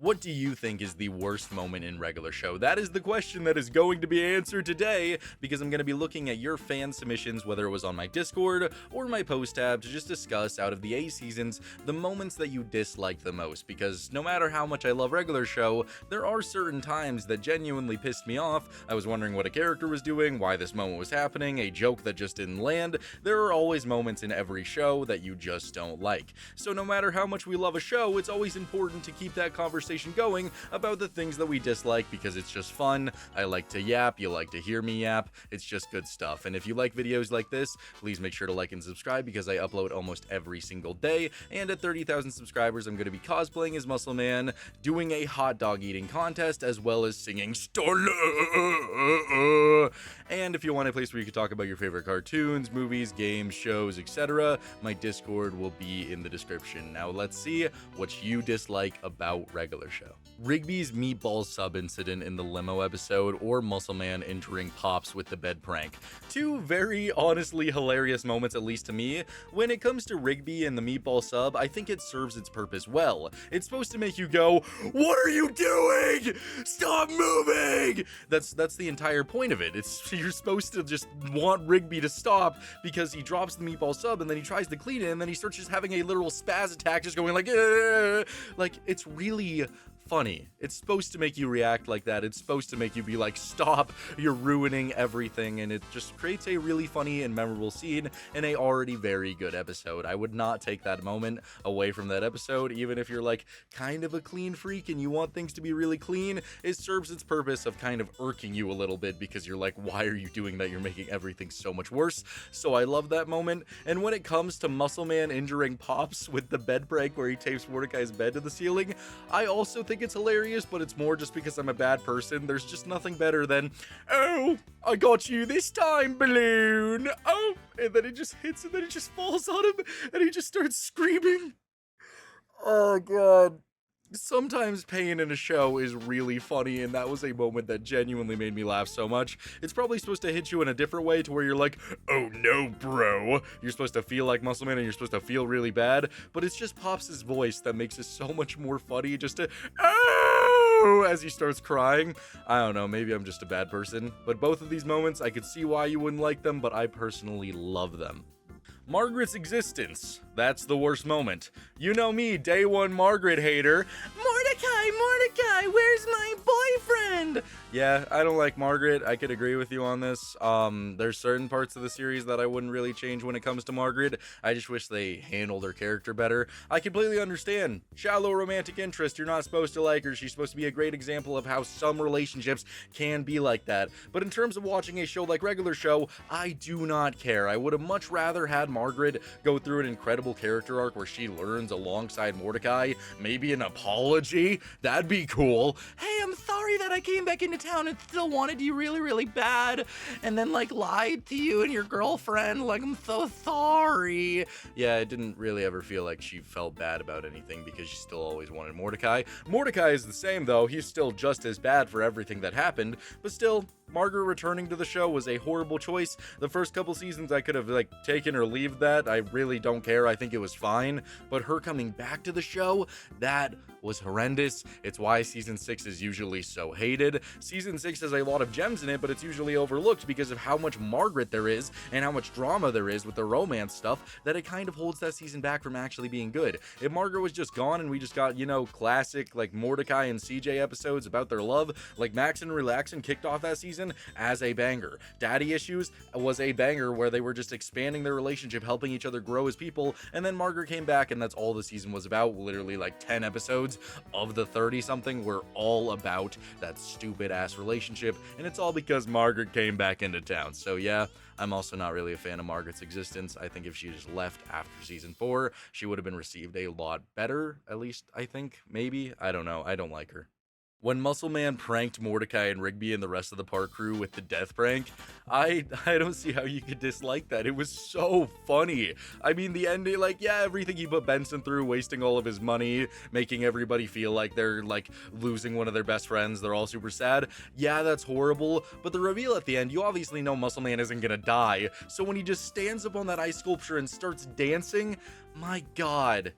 What do you think is the worst moment in regular show? That is the question that is going to be answered today, because I'm going to be looking at your fan submissions, whether it was on my Discord or my post tab, to just discuss out of the A seasons the moments that you dislike the most, because no matter how much I love regular show, there are certain times that genuinely pissed me off. I was wondering what a character was doing, why this moment was happening, a joke that just didn't land. There are always moments in every show that you just don't like. So no matter how much we love a show, it's always important to keep that conversation going about the things that we dislike, because it's just fun. I like to yap, you like to hear me yap, it's just good stuff. And if you like videos like this, please make sure to like and subscribe, because I upload almost every single day. And at 30,000 subscribers, I'm going to be cosplaying as Muscle Man, doing a hot dog eating contest, as well as singing Starla. And if you want a place where you can talk about your favorite cartoons, movies, games, shows, etc., my Discord will be in the description. Now let's see what you dislike about regular show. Rigby's meatball sub incident in the limo episode, or Muscle Man entering Pops with the bed prank. Two very honestly hilarious moments, at least to me. When it comes to Rigby and the meatball sub, I think it serves its purpose well. It's supposed to make you go, "What are you doing? Stop moving!" That's the entire point of it. You're supposed to just want Rigby to stop, because he drops the meatball sub and then he tries to clean it, and then he starts just having a literal spaz attack, just going like, "Ugh!" Like, it's really funny. It's supposed to make you react like that. It's supposed to make you be like, stop, you're ruining everything. And it just creates a really funny and memorable scene in a already very good episode. I would not take that moment away from that episode, even if you're like kind of a clean freak and you want things to be really clean. It serves its purpose of kind of irking you a little bit, because you're like, why are you doing that? You're making everything so much worse. So I love that moment. And when it comes to Muscle Man injuring Pops with the bed prank where he tapes Mordecai's bed to the ceiling, I also think it's hilarious, but it's more just because I'm a bad person. There's just nothing better than, "Oh, I got you this time, balloon. Oh," and then it just hits, and then it just falls on him, and he just starts screaming. Oh god. Sometimes pain in a show is really funny, and that was a moment that genuinely made me laugh so much. It's probably supposed to hit you in a different way, to where you're like, "Oh no, bro." You're supposed to feel like Muscle Man, and you're supposed to feel really bad, but it's just Pops' voice that makes it so much more funny, just to, "Oh," as he starts crying. I don't know, maybe I'm just a bad person, but both of these moments, I could see why you wouldn't like them, but I personally love them. Margaret's existence. That's the worst moment. You know me, day one Margaret hater. Mordecai, where's my boyfriend? Yeah, I don't like Margaret. I could agree with you on this. There's certain parts of the series that I wouldn't really change when it comes to Margaret. I just wish they handled her character better. I completely understand. Shallow romantic interest, you're not supposed to like her. She's supposed to be a great example of how some relationships can be like that. But in terms of watching a show like regular show, I do not care. I would have much rather had Margaret go through an incredible character arc where she learns alongside Mordecai, maybe an apology. That'd be cool. "Hey, I'm sorry that I came back into town and still wanted you really, really bad, and then like lied to you and your girlfriend. Like, I'm so sorry." Yeah, it didn't really ever feel like she felt bad about anything, because she still always wanted Mordecai. Mordecai is the same though. He's still just as bad for everything that happened, but still, Margaret returning to the show was a horrible choice. The first couple seasons I could have like taken or leave that. I really don't care. I think it was fine. But her coming back to the show, that was horrendous. It's why season 6 is usually so hated. Season 6 has a lot of gems in it, but it's usually overlooked because of how much Margaret there is and how much drama there is with the romance stuff, that it kind of holds that season back from actually being good. If Margaret was just gone and we just got, you know, classic like Mordecai and CJ episodes about their love, like Max and Relaxin kicked off that season as a banger. Daddy Issues was a banger where they were just expanding their relationship, helping each other grow as people, and then Margaret came back and that's all the season was about. Literally like 10 episodes of the 30 something were all about that stupid ass relationship, and it's all because Margaret came back into town. So yeah, I'm also not really a fan of Margaret's existence. I think if she just left after season 4, she would have been received a lot better, at least I think. Maybe, I don't know, I don't like her. When Muscle Man pranked Mordecai and Rigby and the rest of the park crew with the death prank, I don't see how you could dislike that. It was so funny. I mean, the ending, like, yeah, everything he put Benson through, wasting all of his money, making everybody feel like they're, like, losing one of their best friends, they're all super sad. Yeah, that's horrible, but the reveal at the end, you obviously know Muscle Man isn't gonna die, so when he just stands up on that ice sculpture and starts dancing, my god,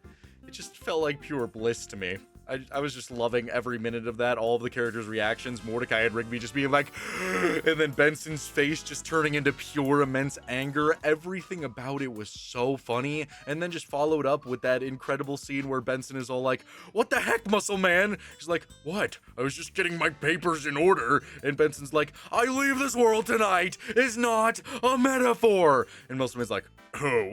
it just felt like pure bliss to me. I was just loving every minute of that, all of the characters' reactions, Mordecai and Rigby just being like, and then Benson's face just turning into pure immense anger. Everything about it was so funny, and then just followed up with that incredible scene where Benson is all like, what the heck, Muscle Man? He's like, what? I was just getting my papers in order. And Benson's like, I leave this world tonight is not a metaphor. And Muscle Man's like, oh,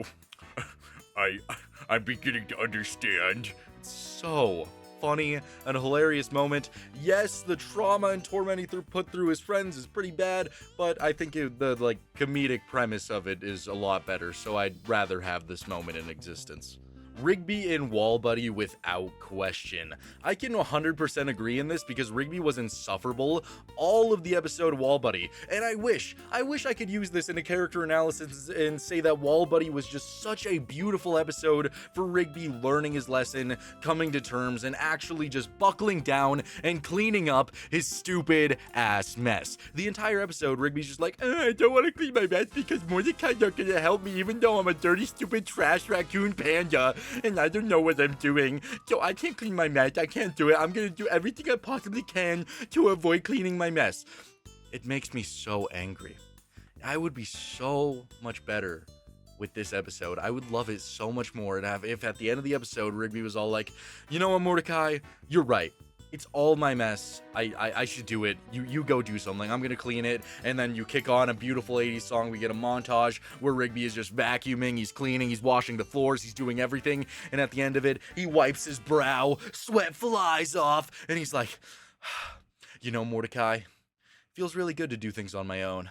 I'm beginning to understand. It's so funny and a hilarious moment. Yes, the trauma and torment he put through his friends is pretty bad, but I think the like comedic premise of it is a lot better, so I'd rather have this moment in existence. Rigby and Wall Buddy without question. I can 100% agree in this because Rigby was insufferable all of the episode Wall Buddy, and I wish I could use this in a character analysis and say that Wall Buddy was just such a beautiful episode for Rigby learning his lesson, coming to terms, and actually just buckling down and cleaning up his stupid ass mess. The entire episode, Rigby's just like, I don't want to clean my mess because Mordecai's not gonna help me even though I'm a dirty, stupid, trash raccoon panda. And I don't know what I'm doing, so I can't clean my mess. I can't do it. I'm gonna do everything I possibly can to avoid cleaning my mess. It makes me so angry. I would be so much better with this episode. I would love it so much more if at the end of the episode, Rigby was all like, you know what, Mordecai? You're right. It's all my mess. I should do it. You go do something. I'm gonna clean it. And then you kick on a beautiful 80s song. We get a montage where Rigby is just vacuuming, he's cleaning, he's washing the floors, he's doing everything. And at the end of it, he wipes his brow, sweat flies off, and he's like, you know, Mordecai, feels really good to do things on my own.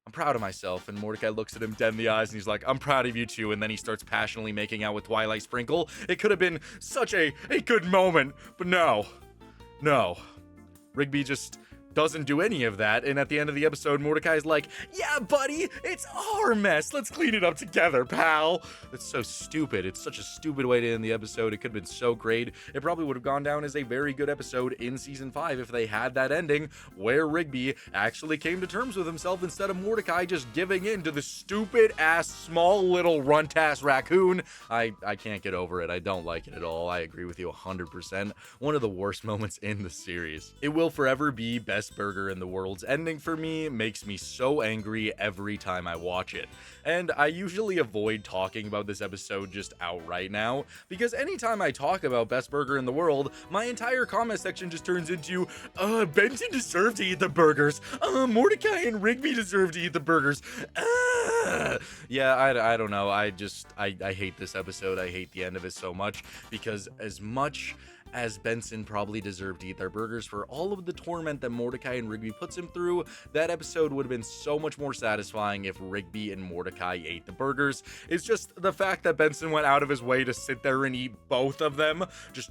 I'm proud of myself. And Mordecai looks at him dead in the eyes and he's like, I'm proud of you too. And then he starts passionately making out with Twilight Sprinkle. It could have been such a good moment, but no. Rigby just doesn't do any of that, and at the end of the episode, Mordecai's like, yeah, buddy, it's our mess. Let's clean it up together, pal. It's so stupid. It's such a stupid way to end the episode. It could have been so great. It probably would have gone down as a very good episode in season 5 if they had that ending where Rigby actually came to terms with himself instead of Mordecai just giving in to the stupid-ass, small, little, runt-ass raccoon. I can't get over it. I don't like it at all. I agree with you 100%. One of the worst moments in the series. It will forever be best burger in the world's ending for me. Makes me so angry every time I watch it. And I usually avoid talking about this episode just outright now, because anytime I talk about best burger in the world, my entire comment section just turns into, Benson deserved to eat the burgers. Mordecai and Rigby deserve to eat the burgers. Yeah, I don't know. I hate this episode. I hate the end of it so much, because as much as Benson probably deserved to eat their burgers for all of the torment that Mordecai and Rigby puts him through, that episode would have been so much more satisfying if Rigby and Mordecai ate the burgers. It's just the fact that Benson went out of his way to sit there and eat both of them, just...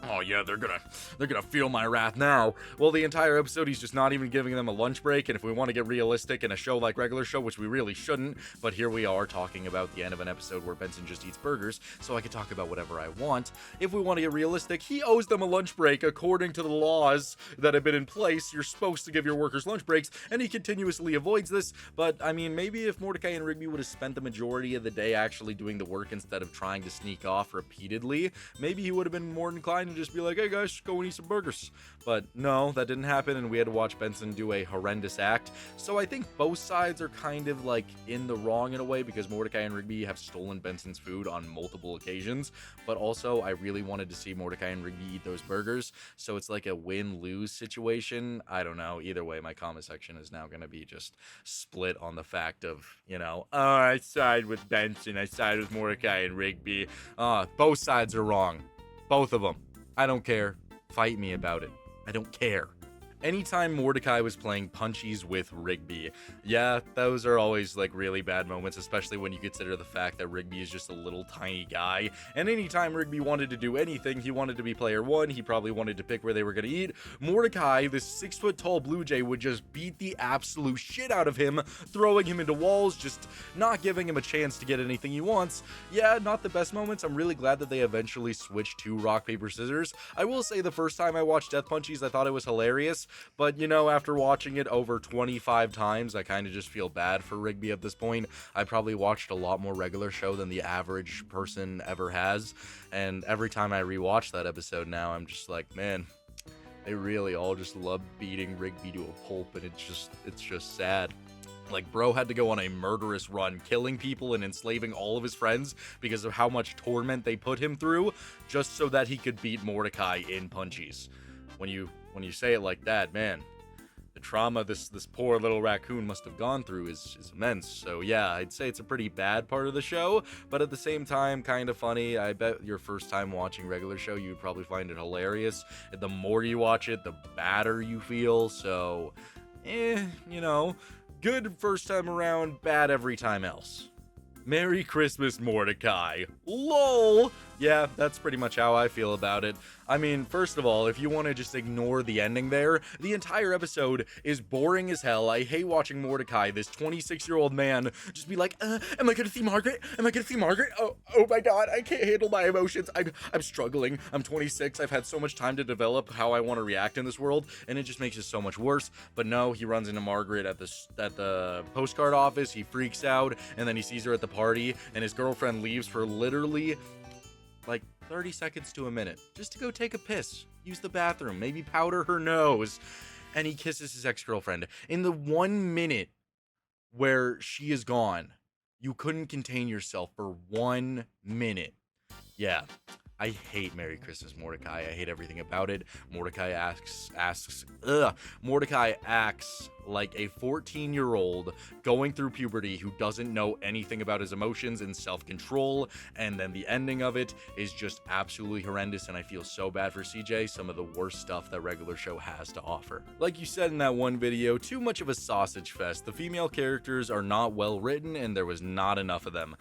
Oh yeah, they're gonna feel my wrath now. Well, the entire episode, he's just not even giving them a lunch break, and if we want to get realistic in a show like Regular Show, which we really shouldn't, but here we are talking about the end of an episode where Benson just eats burgers, so I can talk about whatever I want. If we want to get realistic, he owes them a lunch break according to the laws that have been in place. You're supposed to give your workers lunch breaks, and he continuously avoids this, but I mean, maybe if Mordecai and Rigby would have spent the majority of the day actually doing the work instead of trying to sneak off repeatedly, maybe he would have been more inclined to just be like, hey guys, go and eat some burgers. But no, that didn't happen, and we had to watch Benson do a horrendous act. So I think both sides are kind of like in the wrong in a way, because Mordecai and Rigby have stolen Benson's food on multiple occasions, but also I really wanted to see Mordecai and Rigby eat those burgers, so it's like a win-lose situation. I don't know. Either way, my comment section is now going to be just split on the fact of, you know, oh, I side with Benson, I side with Mordecai and Rigby. Both sides are wrong. Both of them. I don't care. Fight me about it. I don't care. Anytime Mordecai was playing punchies with Rigby, yeah, those are always like really bad moments, especially when you consider the fact that Rigby is just a little tiny guy, and anytime Rigby wanted to do anything, he wanted to be player one, he probably wanted to pick where they were going to eat. Mordecai, this 6-foot-tall blue jay, would just beat the absolute shit out of him, throwing him into walls, just not giving him a chance to get anything he wants. Yeah, not the best moments. I'm really glad that they eventually switched to rock, paper, scissors. I will say the first time I watched Death Punchies, I thought it was hilarious, But, you know, after watching it over 25 times, I kind of just feel bad for Rigby at this point. I probably watched a lot more regular show than the average person ever has, and every time I rewatch that episode now, I'm just like, man, they really all just love beating Rigby to a pulp, and it's just sad. Like, bro had to go on a murderous run, killing people and enslaving all of his friends because of how much torment they put him through, just so that he could beat Mordecai in punchies. When you say it like that, man, the trauma this poor little raccoon must have gone through is immense. So yeah, I'd say it's a pretty bad part of the show, but at the same time, kind of funny. I bet your first time watching regular show, you would probably find it hilarious. The more you watch it, the badder you feel. So, you know, good first time around, bad every time else. Merry Christmas, Mordecai. LOL! Yeah, that's pretty much how I feel about it. I mean, first of all, if you want to just ignore the ending there, the entire episode is boring as hell. I hate watching Mordecai, this 26-year-old man, just be like, am I gonna see Margaret? Am I gonna see Margaret? Oh my god, I can't handle my emotions. I'm struggling. I'm 26. I've had so much time to develop how I want to react in this world, and it just makes it so much worse. But no, he runs into Margaret at the postcard office. He freaks out, and then he sees her at the party, and his girlfriend leaves for literally like 30 seconds to a minute just to go take a piss, use the bathroom, maybe powder her nose, and he kisses his ex-girlfriend. In the 1 minute where she is gone, you couldn't contain yourself for 1 minute. Yeah, I hate Merry Christmas, Mordecai. I hate everything about it. Mordecai acts like a 14-year-old going through puberty who doesn't know anything about his emotions and self-control, and then the ending of it is just absolutely horrendous, and I feel so bad for CJ, some of the worst stuff that regular show has to offer. Like you said in that one video, too much of a sausage fest. The female characters are not well written, and there was not enough of them.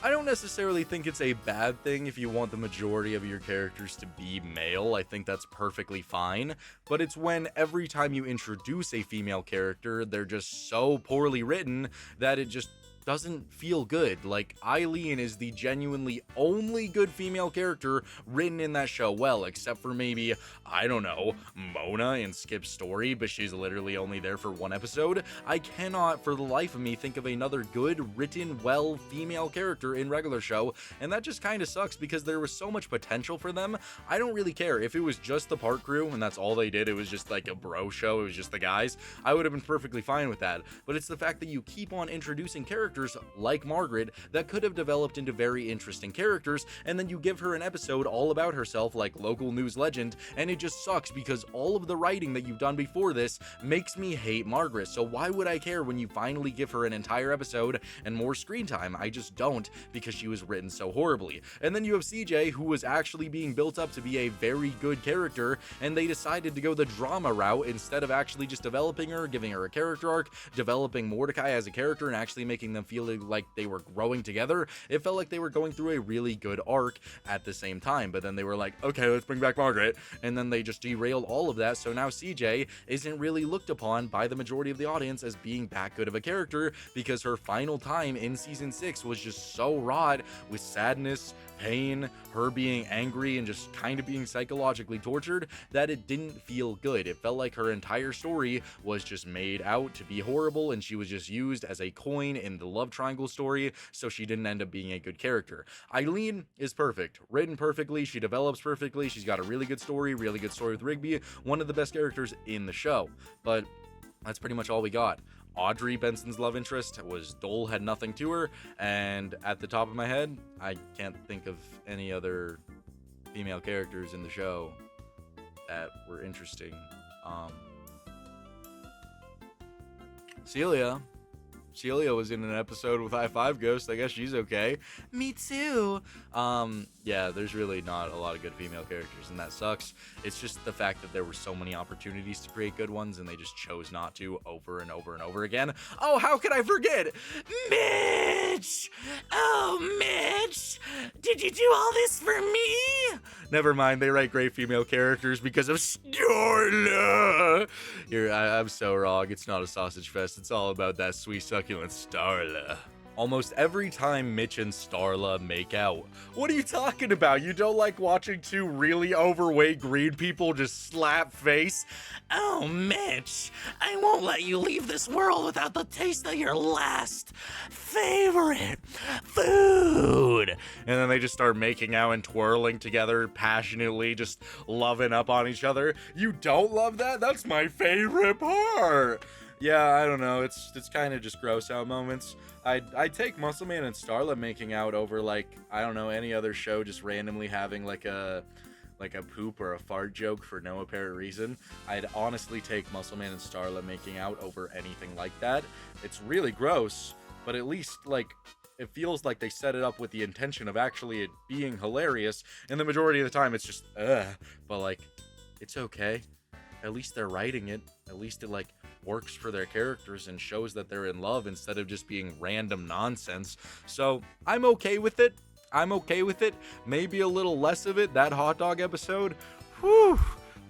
I don't necessarily think it's a bad thing if you want the majority of your characters to be male. I think that's perfectly fine, but it's when every time you introduce a female character, they're just so poorly written that it just doesn't feel good. Like, Eileen is the genuinely only good female character written in that show well, except for maybe, I don't know, Mona in Skip's story, but she's literally only there for one episode. I cannot for the life of me think of another good, written, well female character in regular show, and that just kind of sucks because there was so much potential for them. I don't really care if it was just the park crew and that's all they did, it was just like a bro show, it was just the guys, I would have been perfectly fine with that. But it's the fact that you keep on introducing characters like Margaret that could have developed into very interesting characters, and then you give her an episode all about herself like local news legend, and it just sucks because all of the writing that you've done before this makes me hate Margaret. So why would I care when you finally give her an entire episode and more screen time? I just don't, because she was written so horribly. And then you have CJ, who was actually being built up to be a very good character, and they decided to go the drama route instead of actually just developing her, giving her a character arc, developing Mordecai as a character, and actually making them feeling like they were growing together. It felt like they were going through a really good arc at the same time, but then they were like, okay, let's bring back Margaret, and then they just derailed all of that, so now CJ isn't really looked upon by the majority of the audience as being that good of a character, because her final time in season 6 was just so wrought with sadness, pain, her being angry, and just kind of being psychologically tortured that it didn't feel good. It felt like her entire story was just made out to be horrible, and she was just used as a coin in the love triangle story, so she didn't end up being a good character. Eileen is perfect, written perfectly, she develops perfectly, she's got a really good story with Rigby, one of the best characters in the show, but that's pretty much all we got. Audrey, Benson's love interest, was dull, had nothing to her, and at the top of my head, I can't think of any other female characters in the show that were interesting. Celia was in an episode with High Five Ghost. I guess she's okay. Me too. Yeah, there's really not a lot of good female characters, and that sucks. It's just the fact that there were so many opportunities to create good ones, and they just chose not to over and over and over again. Oh, how could I forget? Mitch! Oh, Mitch! Did you do all this for me? Never mind, they write great female characters because of Starla! I'm so wrong. It's not a sausage fest. It's all about that sweet, succulent Starla. Almost every time Mitch and Starla make out. What are you talking about? You don't like watching two really overweight green people just slap face? Oh, Mitch, I won't let you leave this world without the taste of your last favorite food. And then they just start making out and twirling together passionately, just loving up on each other. You don't love that? That's my favorite part. Yeah, I don't know. It's kind of just gross out moments. I'd take Muscleman and Starla making out over, like, I don't know, any other show just randomly having like a poop or a fart joke for no apparent reason. I'd honestly take Muscleman and Starla making out over anything like that. It's really gross, but at least, like, it feels like they set it up with the intention of actually it being hilarious, and the majority of the time it's just, ugh. But, like, it's okay. At least they're writing it. At least it, like, works for their characters and shows that they're in love instead of just being random nonsense. So I'm okay with it. Maybe a little less of it, that hot dog episode. Whew.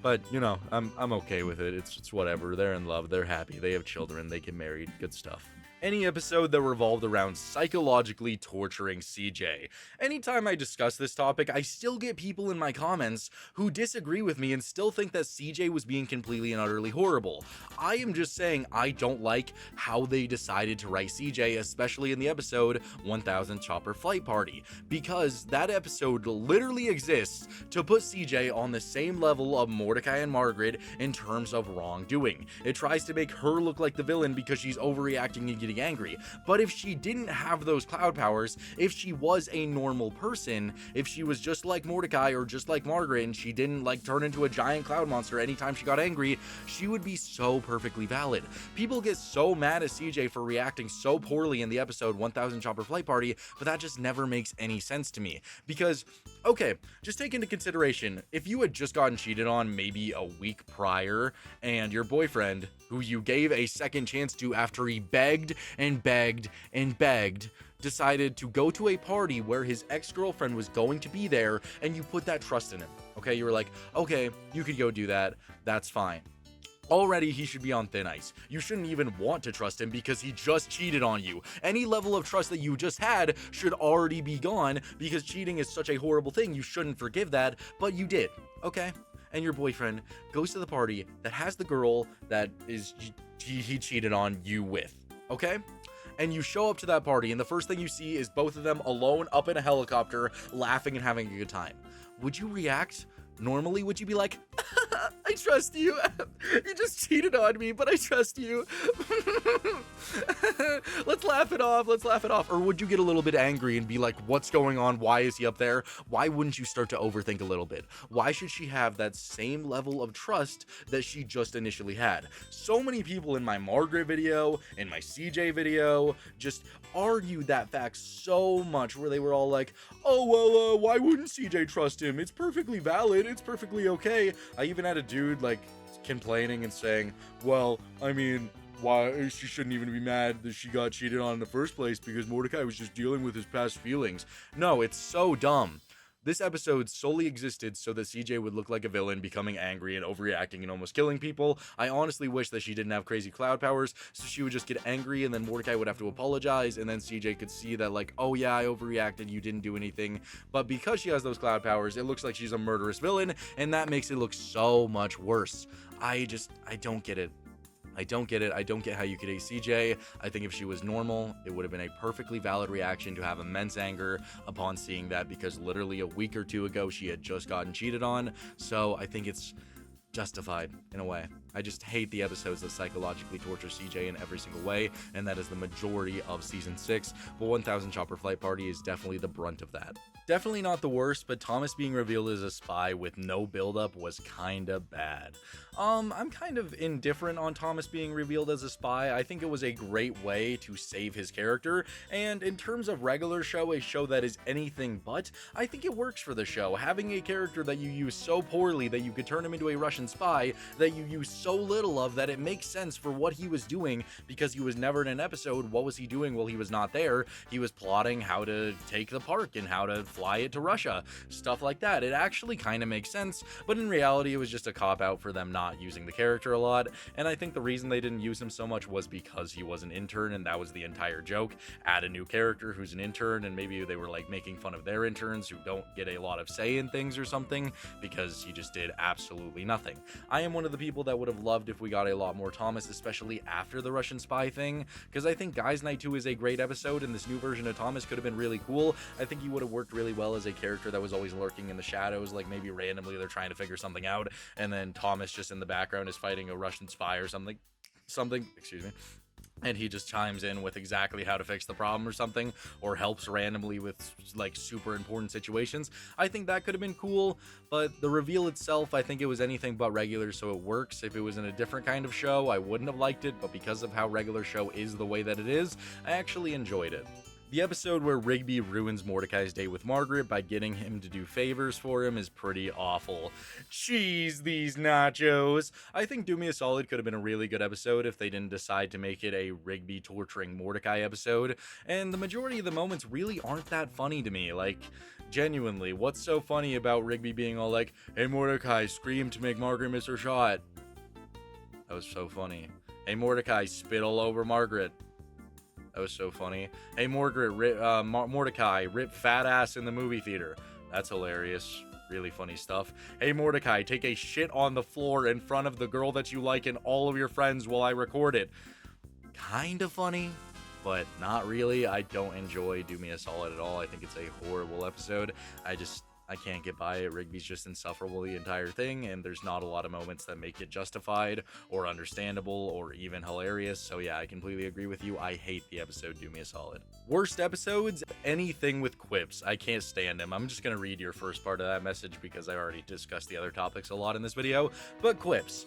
But, you know, I'm okay with it. It's whatever. They're in love. They're happy. They have children. They get married. Good stuff. Any episode that revolved around psychologically torturing CJ. Anytime I discuss this topic, I still get people in my comments who disagree with me and still think that CJ was being completely and utterly horrible. I am just saying I don't like how they decided to write CJ, especially in the episode 1000 Chopper Flight Party, because that episode literally exists to put CJ on the same level of Mordecai and Margaret in terms of wrongdoing. It tries to make her look like the villain because she's overreacting and getting angry. But if she didn't have those cloud powers, if she was a normal person, if she was just like Mordecai or just like Margaret and she didn't like turn into a giant cloud monster anytime she got angry, she would be so perfectly valid. People get so mad at CJ for reacting so poorly in the episode 1000 Chopper Flight Party, but that just never makes any sense to me. Because, okay, just take into consideration, if you had just gotten cheated on maybe a week prior and your boyfriend, who you gave a second chance to after he begged and begged and begged, decided to go to a party where his ex-girlfriend was going to be there, and you put that trust in him, okay? You were like, okay, you could go do that, that's fine. Already, he should be on thin ice. You shouldn't even want to trust him because he just cheated on you. Any level of trust that you just had should already be gone because cheating is such a horrible thing. You shouldn't forgive that, but you did, okay? And your boyfriend goes to the party that has the girl that is he cheated on you with, okay? And you show up to that party, and the first thing you see is both of them alone up in a helicopter, laughing and having a good time. Would you react normally? Would you be like, I trust you. You just cheated on me, but I trust you. Let's laugh it off. Or would you get a little bit angry and be like, what's going on? Why is he up there? Why wouldn't you start to overthink a little bit? Why should she have that same level of trust that she just initially had? So many people in my Margaret video, in my CJ video, just argued that fact so much, where they were all like, oh, well, why wouldn't CJ trust him? It's perfectly valid. It's perfectly okay. I even had a dude like complaining and saying, well, I mean, why she shouldn't even be mad that she got cheated on in the first place because Mordecai was just dealing with his past feelings. No, it's so dumb. This episode solely existed so that CJ would look like a villain, becoming angry and overreacting and almost killing people. I honestly wish that she didn't have crazy cloud powers, so she would just get angry and then Mordecai would have to apologize, and then CJ could see that, like, oh yeah, I overreacted, you didn't do anything. But because she has those cloud powers, it looks like she's a murderous villain, and that makes it look so much worse. I don't get it. I don't get how you could hate CJ. I think if she was normal, it would have been a perfectly valid reaction to have immense anger upon seeing that, because literally a week or two ago, she had just gotten cheated on. So I think it's justified in a way. I just hate the episodes that psychologically torture CJ in every single way, and that is the majority of season 6. But 1000 Chopper Flight Party is definitely the brunt of that. Definitely not the worst, but Thomas being revealed as a spy with no buildup was kinda bad. I'm kind of indifferent on Thomas being revealed as a spy. I think it was a great way to save his character, and in terms of regular show, a show that is anything but, I think it works for the show. Having a character that you use so poorly that you could turn him into a Russian spy, that you use so so little of that it makes sense for what he was doing, because he was never in an episode. What was he doing while he was not there? He was plotting how to take the park and how to fly it to Russia, stuff like that. It actually kind of makes sense, but in reality it was just a cop-out for them not using the character a lot, and I think the reason they didn't use him so much was because he was an intern, and that was the entire joke. Add a new character who's an intern, and maybe they were like making fun of their interns who don't get a lot of say in things or something, because he just did absolutely nothing. I am one of the people that would have loved if we got a lot more Thomas, especially after the Russian spy thing, because I think Guys Night 2 is a great episode, and this new version of Thomas could have been really cool. I think he would have worked really well as a character that was always lurking in the shadows, like maybe randomly they're trying to figure something out, and then Thomas just in the background is fighting a Russian spy or something, excuse me, and he just chimes in with exactly how to fix the problem or something, or helps randomly with like super important situations. I think that could have been cool, but the reveal itself, I think it was anything but regular, so it works. If it was in a different kind of show, I wouldn't have liked it, but because of how regular show is the way that it is, I actually enjoyed it. The episode where Rigby ruins Mordecai's date with Margaret by getting him to do favors for him is pretty awful. Cheese these nachos. I think Do Me a Solid could have been a really good episode if they didn't decide to make it a Rigby torturing Mordecai episode, and the majority of the moments really aren't that funny to me. Like, genuinely, what's so funny about Rigby being all like, "Hey Mordecai, scream to make Margaret miss her shot"? That was so funny. "Hey Mordecai, spit all over Margaret." That was so funny. "Hey, Mordecai, rip fat ass in the movie theater." That's hilarious. Really funny stuff. "Hey, Mordecai, take a shit on the floor in front of the girl that you like and all of your friends while I record it." Kind of funny, but not really. I don't enjoy Do Me a Solid at all. I think it's a horrible episode. I can't get by it. Rigby's just insufferable the entire thing, and there's not a lot of moments that make it justified or understandable or even hilarious. So yeah, I completely agree with you. I hate the episode Do Me a Solid. Worst episodes, anything with quips. I can't stand them. I'm just gonna read your first part of that message because I already discussed the other topics a lot in this video, but quips.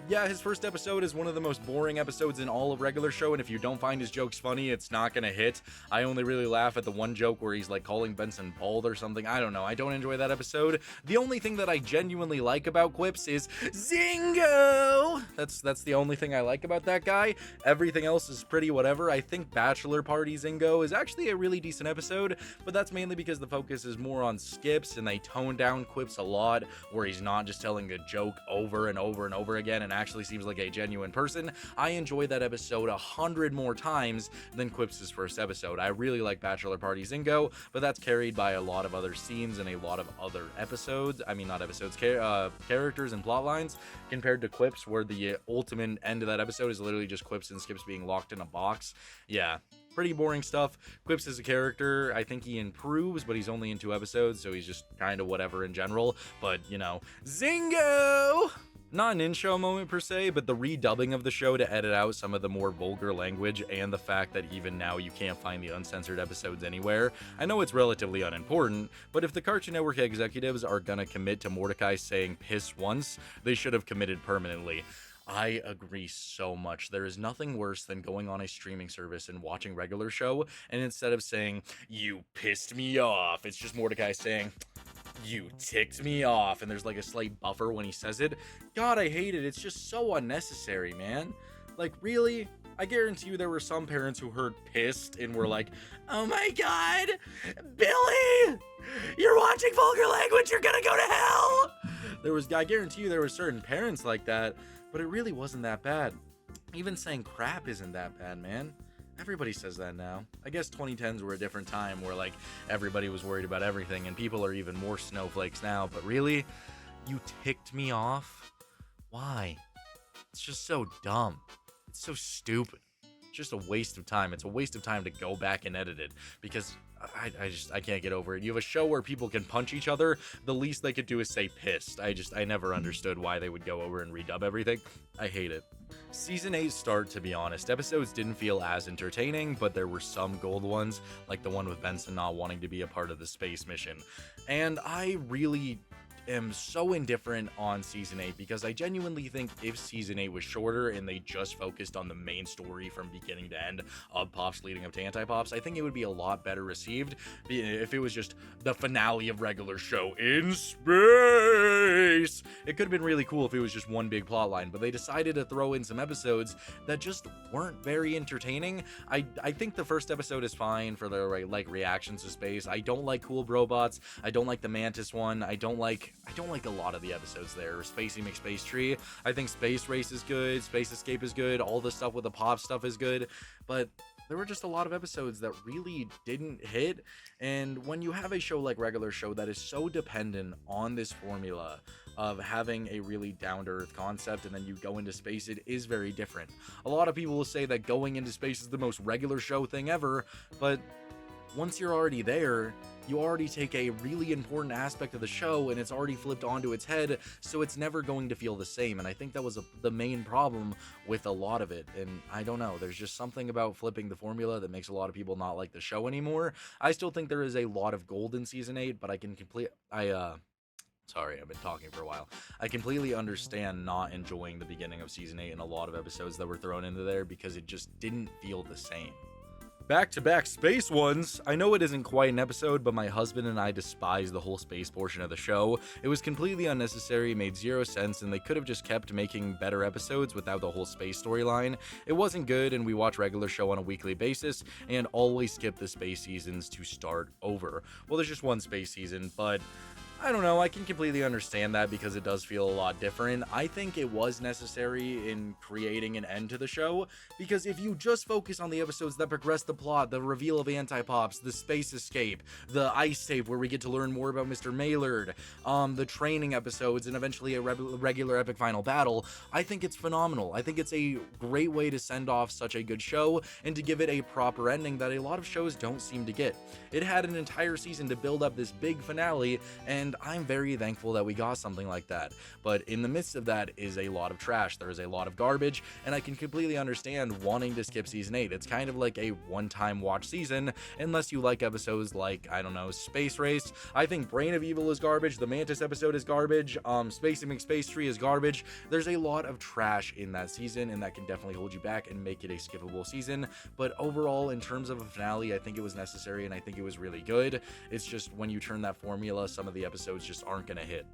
Yeah, his first episode is one of the most boring episodes in all of regular show, and if you don't find his jokes funny, it's not gonna hit. I only really laugh at the one joke where he's like calling Benson bald or something. I don't know. I don't enjoy that episode. The only thing that I genuinely like about quips is Zingo. That's the only thing I like about that guy. Everything else is pretty whatever. I think Bachelor Party Zingo is actually a really decent episode, but that's mainly because the focus is more on skips and they tone down quips a lot, where he's not just telling a joke over and over and over again and actually seems like a genuine person. I enjoy that episode 100 more times than Quips' first episode. I really like Bachelor Party Zingo, but that's carried by a lot of other scenes and a lot of other episodes. I mean, not episodes, characters and plot lines, compared to Quips, where the ultimate end of that episode is literally just Quips and Skips being locked in a box. Yeah, pretty boring stuff. Quips is a character. I think he improves, but he's only in 2 episodes, so he's just kind of whatever in general. But, you know, Zingo! Not an in-show moment per se, but the redubbing of the show to edit out some of the more vulgar language and the fact that even now you can't find the uncensored episodes anywhere. I know it's relatively unimportant, but if the Cartoon Network executives are gonna commit to Mordecai saying piss once, they should have committed permanently. I agree so much. There is nothing worse than going on a streaming service and watching regular show, and instead of saying, "You pissed me off," it's just Mordecai saying, "You ticked me off," and there's like a slight buffer when he says it. God, I hate it. It's just so unnecessary, man. Like, really? I guarantee you there were some parents who heard pissed and were like, "Oh my god, Billy, you're watching vulgar language, you're gonna go to hell." I guarantee you there were certain parents like that, but it really wasn't that bad. Even saying crap isn't that bad, man. Everybody says that now. I guess 2010s were a different time where, like, everybody was worried about everything, and people are even more snowflakes now, but really? You ticked me off? Why? It's just so dumb. It's so stupid. It's just a waste of time. It's a waste of time to go back and edit it, because I can't get over it. You have a show where people can punch each other. The least they could do is say pissed. I never understood why they would go over and redub everything. I hate it. Season 8 start, to be honest, episodes didn't feel as entertaining, but there were some gold ones, like the one with Benson not wanting to be a part of the space mission. And I really am so indifferent on season 8 because I genuinely think if season 8 was shorter and they just focused on the main story from beginning to end of Pops leading up to Anti-Pops, I think it would be a lot better received if it was just the finale of regular show in space. It could have been really cool if it was just one big plot line, but they decided to throw in some episodes that just weren't very entertaining. I think the first episode is fine for the reactions to space. I don't like Cool Robots. I don't like the Mantis one. I don't like a lot of the episodes there. Spacey McSpace Tree. I think Space Race is good. Space Escape is good. All the stuff with the pop stuff is good. But there were just a lot of episodes that really didn't hit. And when you have a show like Regular Show that is so dependent on this formula of having a really down-to-earth concept and then you go into space, it is very different. A lot of people will say that going into space is the most Regular Show thing ever, but once you're already there, you already take a really important aspect of the show and it's already flipped onto its head, so it's never going to feel the same. And I think that was the main problem with a lot of it. And I don't know, there's just something about flipping the formula that makes a lot of people not like the show anymore. I still think there is a lot of gold in season 8, but sorry, I've been talking for a while. I completely understand not enjoying the beginning of season 8 and a lot of episodes that were thrown into there because it just didn't feel the same. Back-to-back space ones. I know it isn't quite an episode, but my husband and I despise the whole space portion of the show. It was completely unnecessary, made zero sense, and they could have just kept making better episodes without the whole space storyline. It wasn't good, and we watch Regular Show on a weekly basis, and always skip the space seasons to start over. Well, there's just one space season, but I don't know, I can completely understand that because it does feel a lot different. I think it was necessary in creating an end to the show, because if you just focus on the episodes that progress the plot, the reveal of Anti-Pops, the space escape, the ice tape where we get to learn more about Mr. Maylard, the training episodes, and eventually a regular epic final battle, I think it's phenomenal. I think it's a great way to send off such a good show and to give it a proper ending that a lot of shows don't seem to get. It had an entire season to build up this big finale, and I'm very thankful that we got something like that. But in the midst of that is a lot of trash. There is a lot of garbage, and I can completely understand wanting to skip season 8. It's kind of like a one-time watch season, unless you like episodes like, I don't know, Space Race. I think Brain of Evil is garbage. The Mantis episode is garbage. Spacey McSpace Tree is garbage. There's a lot of trash in that season, and that can definitely hold you back and make it a skippable season. But overall, in terms of a finale, I think it was necessary, and I think it was really good. It's just when you turn that formula, some of the episodes just aren't going to hit.